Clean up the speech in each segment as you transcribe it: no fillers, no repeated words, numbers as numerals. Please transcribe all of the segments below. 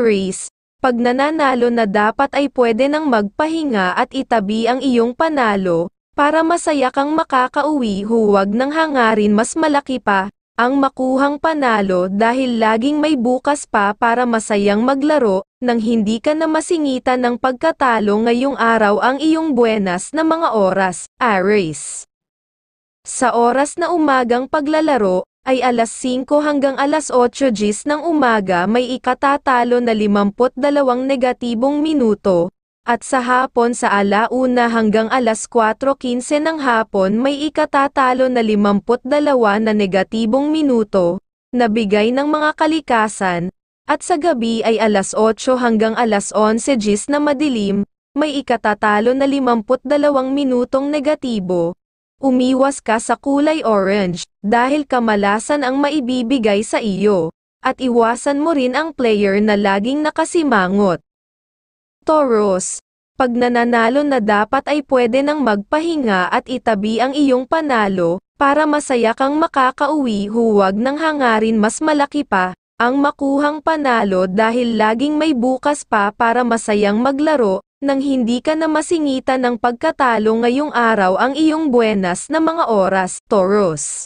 Aries, pag nananalo na dapat ay pwede nang magpahinga at itabi ang iyong panalo, para masaya kang makakauwi. Huwag nang hangarin mas malaki pa ang makuhang panalo dahil laging may bukas pa para masayang maglaro, nang hindi ka na masingitan ng pagkatalo ngayong araw ang iyong buenas na mga oras, Aries. Sa oras na umagang paglalaro, ay alas 5 hanggang alas 8 GMT ng umaga may ikatatalo na 52 negatibong minuto, at sa hapon sa alauna hanggang alas 4:15 ng hapon may ikatatalo na 52 na negatibong minuto, na bigay ng mga kalikasan, at sa gabi ay alas 8 hanggang alas 11 GMT na madilim, may ikatatalo na 52 minutong negatibo. Umiwas ka sa kulay orange, dahil kamalasan ang maibibigay sa iyo, at iwasan mo rin ang player na laging nakasimangot. Taurus, pag nananalo na dapat ay pwede nang magpahinga at itabi ang iyong panalo, para masaya kang makakauwi. Huwag nang hangarin mas malaki pa ang makuhang panalo dahil laging may bukas pa para masayang maglaro, nang hindi ka na masingitan ng pagkatalo ngayong araw ang iyong buenas na mga oras, Taurus.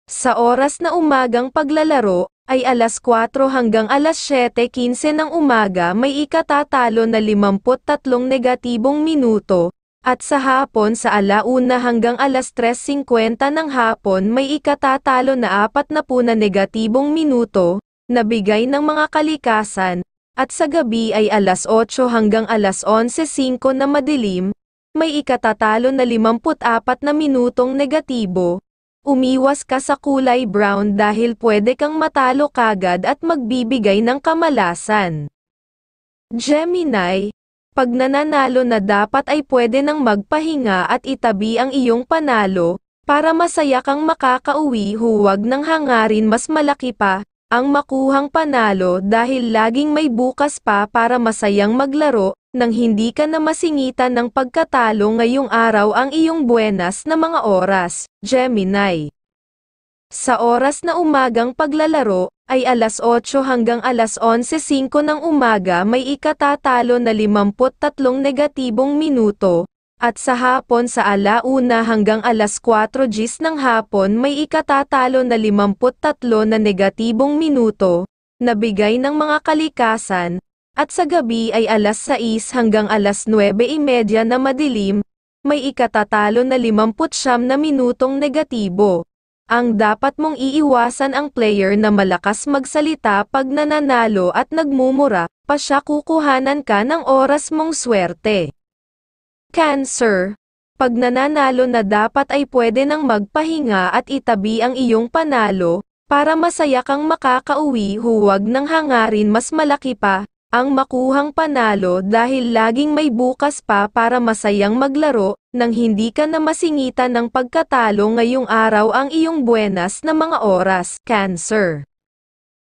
Sa oras na umagang paglalaro, ay alas 4 hanggang alas 7:15 ng umaga may ikatatalo na 53 negatibong minuto, at sa hapon sa alauna hanggang alas 3:50 ng hapon may ikatatalo na 40 na negatibong minuto, na bigay ng mga kalikasan, at sa gabi ay alas 8 hanggang alas 11:05 na madilim, may ikatatalo na 54 na minutong negatibo. Umiwas ka sa kulay brown dahil pwede kang matalo kagad at magbibigay ng kamalasan. Gemini, pag nananalo na dapat ay pwede nang magpahinga at itabi ang iyong panalo, para masaya kang makakauwi. Huwag nang hangarin mas malaki pa ang makuhang panalo dahil laging may bukas pa para masayang maglaro, nang hindi ka na masingitan ng pagkatalo ngayong araw ang iyong buenas na mga oras, Gemini. Sa oras na umagang paglalaro, ay alas 8 hanggang alas 11:05 ng umaga may ikatatalo na 53 negatibong minuto, at sa hapon sa alauna hanggang alas 4 GMT ng hapon may ikatatalo na 53 na negatibong minuto, na bigay ng mga kalikasan, at sa gabi ay alas 6 hanggang alas 9:30 na madilim, may ikatatalo na 59 na minutong negatibo. Ang dapat mong iiwasan ang player na malakas magsalita pag nananalo at nagmumura, pa siya kukuhanan ka ng oras mong swerte. Cancer, pag nananalo na dapat ay pwede nang magpahinga at itabi ang iyong panalo, para masaya kang makakauwi. Huwag nang hangarin mas malaki pa ang makuhang panalo dahil laging may bukas pa para masayang maglaro, nang hindi ka na masingitan ng pagkatalo ngayong araw ang iyong buenas na mga oras, Cancer.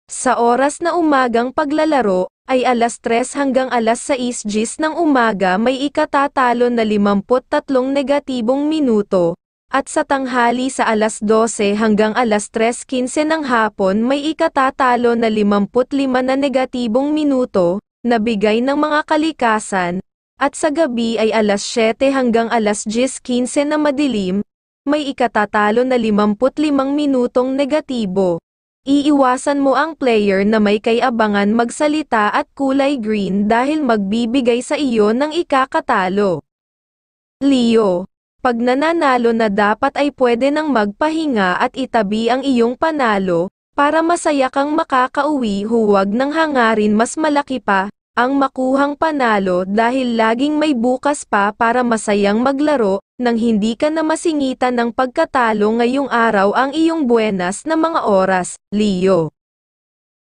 Sa oras na umagang paglalaro, ay alas 3 hanggang alas 6 GMT ng umaga may ikatatalo na 53 negatibong minuto, at sa tanghali sa alas 12 hanggang alas 3:15 ng hapon may ikatatalo na 55 na negatibong minuto, na bigay ng mga kalikasan, at sa gabi ay alas 7 hanggang alas 10:15 na madilim, may ikatatalo na 55 minutong negatibo. Iiwasan mo ang player na may kay-abangan magsalita at kulay green dahil magbibigay sa iyo ng ikakatalo. Leo, pag nananalo na dapat ay pwede nang magpahinga at itabi ang iyong panalo, para masaya kang makakauwi. Huwag nang hangarin mas malaki pa ang makuhang panalo dahil laging may bukas pa para masayang maglaro, nang hindi ka na masingitan ng pagkatalo ngayong araw ang iyong buenas na mga oras, Leo.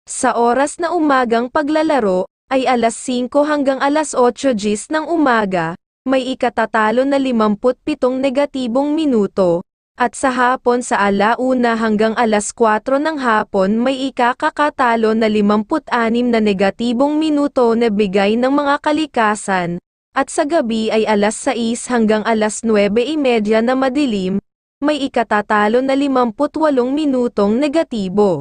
Sa oras na umagang paglalaro, ay alas 5 hanggang alas 8 GMT ng umaga, may ikatatalo na 57 negatibong minuto, at sa hapon sa alauna hanggang alas 4 ng hapon may ikakakatalo na 56 na negatibong minuto na bigay ng mga kalikasan, at sa gabi ay alas 6 hanggang alas 9:30 na madilim, may ikatatalo na 58 minutong negatibo.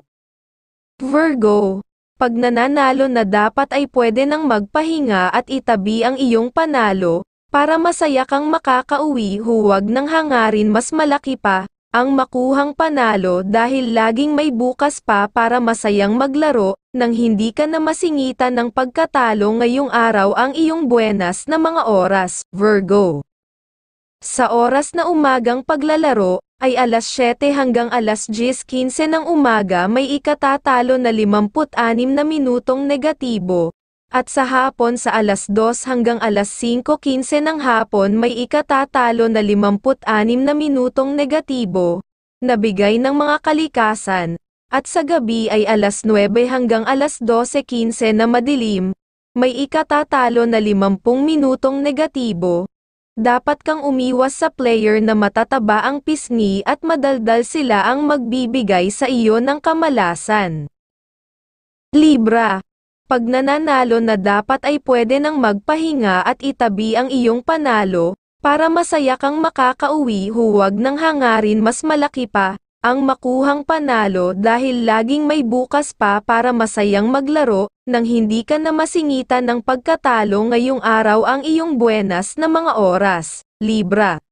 Virgo, Pag nananalo na dapat ay pwede nang magpahinga at itabi ang iyong panalo, para masaya kang makakauwi. Huwag nang hangarin mas malaki pa ang makuhang panalo dahil laging may bukas pa para masayang maglaro, nang hindi ka na masingitan ng pagkatalo ngayong araw ang iyong buenas na mga oras, Virgo. Sa oras na umagang paglalaro, ay alas 7 hanggang alas 10:15 ng umaga may ikatatalo na 56 na minutong negatibo, at sa hapon sa alas 2 hanggang alas 5:15 ng hapon may ikatatalo na 56 na minutong negatibo, na bigay ng mga kalikasan, at sa gabi ay alas 9 hanggang alas 12:15 na madilim, may ikatatalo na 50 minutong negatibo. Dapat kang umiwas sa player na matataba ang pisngi at madaldal, sila ang magbibigay sa iyo ng kamalasan. Libra. Pag nananalo na dapat ay pwede nang magpahinga at itabi ang iyong panalo, para masaya kang makakauwi. Huwag nang hangarin mas malaki pa ang makuhang panalo dahil laging may bukas pa para masayang maglaro, nang hindi ka na masingitan ng pagkatalo ngayong araw ang iyong buenas na mga oras, Libra.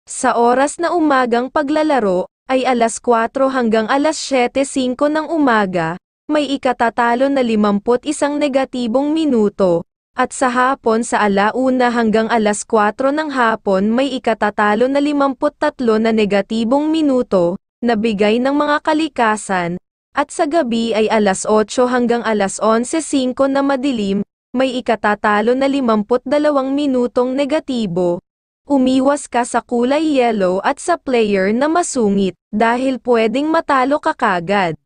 Sa oras na umagang paglalaro, ay alas 4 hanggang alas 7:05 ng umaga, may ikatatalo na 51 negatibong minuto, at sa hapon sa alauna hanggang alas 4 ng hapon may ikatatalo na 53 na negatibong minuto, na bigay ng mga kalikasan, at sa gabi ay alas 8 hanggang alas 11:05 na madilim, may ikatatalo na 52 minutong negatibo. Umiwas ka sa kulay yellow at sa player na masungit, dahil pwedeng matalo ka kagad.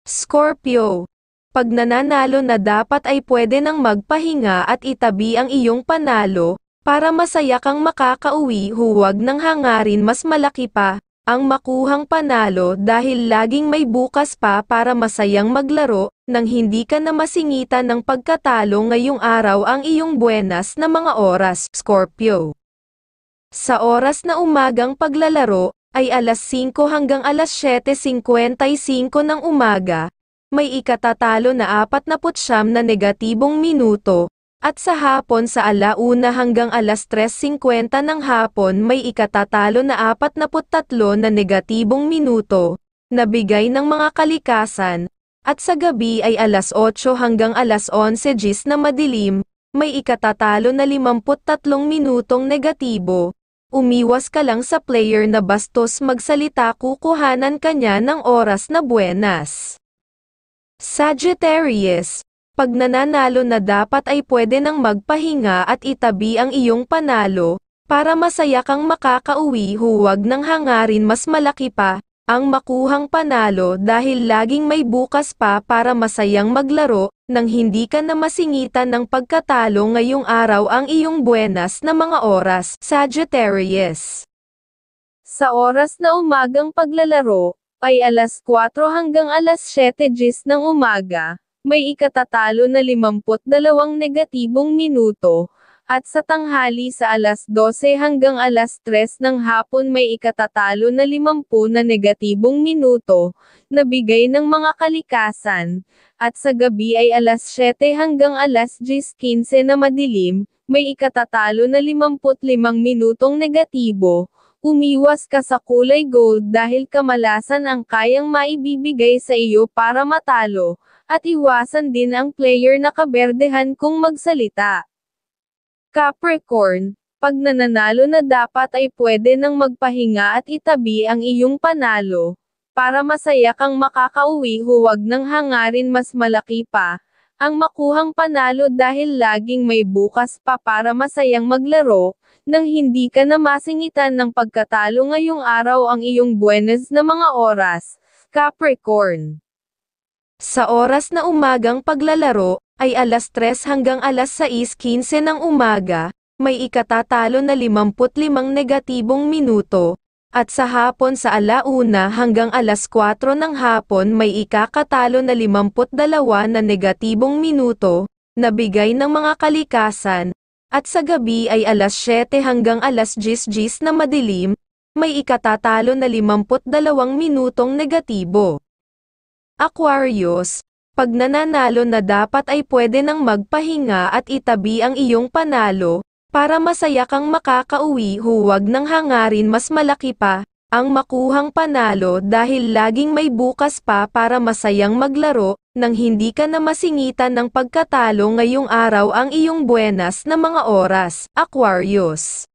Scorpio. Pag nananalo na dapat ay pwede nang magpahinga at itabi ang iyong panalo, para masaya kang makakauwi. Huwag nang hangarin mas malaki pa ang makuhang panalo dahil laging may bukas pa para masayang maglaro, nang hindi ka na masingitan ng pagkatalo ngayong araw ang iyong buenas na mga oras, Scorpio. Sa oras na umagang paglalaro, ay alas 5 hanggang alas 7:55 ng umaga, may ikatatalo na 49 na negatibong minuto, at sa hapon sa alauna hanggang alas 3:50 ng hapon may ikatatalo na 43 na negatibong minuto, na bigay ng mga kalikasan, at sa gabi ay alas 8 hanggang alas 11:10 na madilim, may ikatatalo na 53 minutong negatibo. Umiwas ka lang sa player na bastos magsalita, kukuhanan kanya ng oras na buenas. Sagittarius. Pag nananalo na dapat ay pwede nang magpahinga at itabi ang iyong panalo, para masaya kang makakauwi. Huwag nang hangarin mas malaki pa ang makuhang panalo dahil laging may bukas pa para masayang maglaro, nang hindi ka na masingitan ng pagkatalo ngayong araw ang iyong buenas na mga oras, Sagittarius. Sa oras na umagang paglalaro, ay alas 4 hanggang alas 7:10 ng umaga, may ikatatalo na 52 negatibong minuto, at sa tanghali sa alas 12 hanggang alas 3 ng hapon may ikatatalo na 50 na negatibong minuto, na bigay ng mga kalikasan, at sa gabi ay alas 7 hanggang alas 10:15 na madilim, may ikatatalo na 55 minutong negatibo. Umiwas ka sa kulay gold dahil kamalasan ang kayang maibibigay sa iyo para matalo, at iwasan din ang player na kaberdehan kung magsalita. Capricorn. Pag nananalo na dapat ay pwede nang magpahinga at itabi ang iyong panalo, para masaya kang makakauwi. Huwag nang hangarin mas malaki pa ang makuhang panalo dahil laging may bukas pa para masayang maglaro, nang hindi ka na masingitan ng pagkatalo ngayong araw ang iyong buenas na mga oras, Capricorn. Sa oras na umagang paglalaro, ay alas 3 hanggang alas 6:15 ng umaga, may ikatatalo na 55 negatibong minuto, at sa hapon sa alauna hanggang alas 4 ng hapon may ikakatalo na 52 na negatibong minuto, na bigay ng mga kalikasan, at sa gabi ay alas 7 hanggang alas 10:10 na madilim, may ikatatalo na 52 minutong negatibo. Aquarius. Pag nananalo na dapat ay pwede nang magpahinga at itabi ang iyong panalo, para masaya kang makakauwi. Huwag nang hangarin mas malaki pa ang makuhang panalo dahil laging may bukas pa para masayang maglaro, nang hindi ka na masingitan ng pagkatalo ngayong araw ang iyong buenas na mga oras, Aquarius.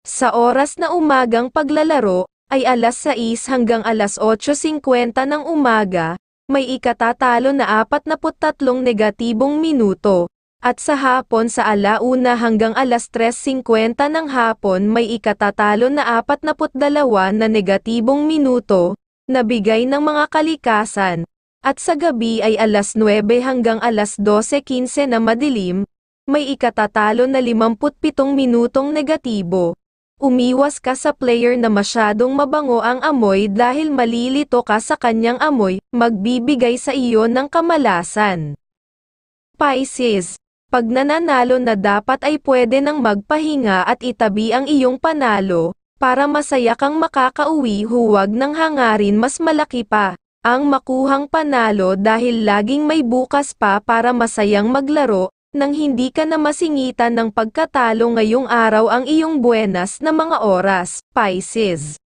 Sa oras na umagang paglalaro, ay alas 6 hanggang alas 8:50 ng umaga, may ikatatalo na 43 negatibong minuto, at sa hapon sa alauna hanggang alas 3:50 ng hapon may ikatatalo na 42 na negatibong minuto, na bigay ng mga kalikasan, at sa gabi ay alas 9 hanggang alas 12:15 na madilim, may ikatatalo na 57 minutong negatibo. Umiwas ka sa player na masyadong mabango ang amoy dahil malilito ka sa kanyang amoy, magbibigay sa iyo ng kamalasan. Pisces, pag nananalo na dapat ay pwede nang magpahinga at itabi ang iyong panalo, para masaya kang makakauwi. Huwag nang hangarin mas malaki pa ang makuhang panalo dahil laging may bukas pa para masayang maglaro, nang hindi ka na masingitan ng pagkatalo ngayong araw ang iyong buenas na mga oras, Pisces.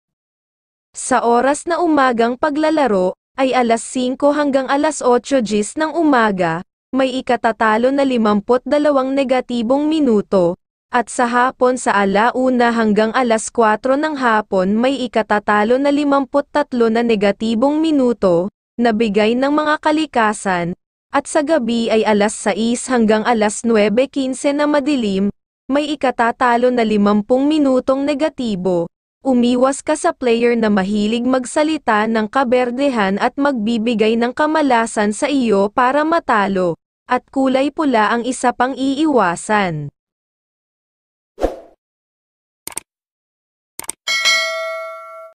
Sa oras na umagang paglalaro, ay alas 5 hanggang alas 8:00 ng umaga, may ikatatalo na 52 negatibong minuto, at sa hapon sa alauna hanggang alas 4 ng hapon may ikatatalo na 53 na negatibong minuto, na bigay ng mga kalikasan, at sa gabi ay alas 6 hanggang alas 9:15 na madilim, may ikatatalo na 50 minutong negatibo. Umiwas ka sa player na mahilig magsalita ng kaberdehan at magbibigay ng kamalasan sa iyo para matalo, at kulay pula ang isa pang iiwasan.